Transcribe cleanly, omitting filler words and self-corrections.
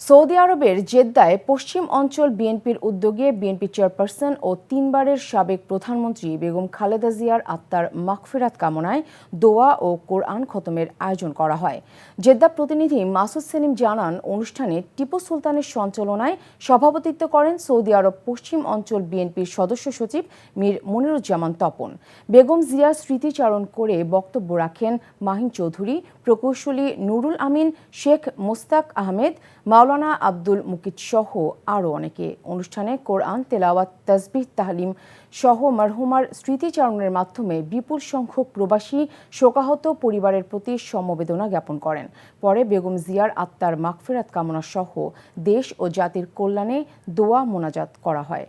Saudi আরবের জেদ্দায় পশ্চিম অঞ্চল বিএনপির উদ্যোগে বিএনপি চেয়ারপারসন ও 3বারের সাবেক প্রধানমন্ত্রী বেগম খালেদা জিয়ার আত্মার মাগফিরাত কামনায় দোয়া ও কোরআন খতমের আয়োজন করা হয়। জেদ্দা প্রতিনিধি মাসুদ সেলিম জানান, অনুষ্ঠানে টিপু সুলতানের সঞ্চালনায় সভাপতিত্ব করেন সৌদি আরব পশ্চিম অঞ্চল বিএনপির সদস্য সচিব মীর মনিরুজ্জামান তপন। বেগম জিয়ার স্মৃতিচারণ করে বক্তব্য রাখেন মাহিন চৌধুরী, প্রকৌশলী নুরুল আমিন, শেখ মোস্তাক আহমেদ, মাওলানা আব্দুল মুকিত সহ আরও অনেকে। অনুষ্ঠানে কোরআন তেলাওয়াত, তাসবিহ তাহলিম সহ মরহুমার স্মৃতিচারণের মাধ্যমে বিপুল সংখ্যক প্রবাসী শোকাহত পরিবারের প্রতি সমবেদনা জ্ঞাপন করেন। পরে বেগম জিয়ার আত্মার মাগফিরাত কামনা সহ দেশ ও জাতির কল্যাণে দোয়া মোনাজাত করা হয়।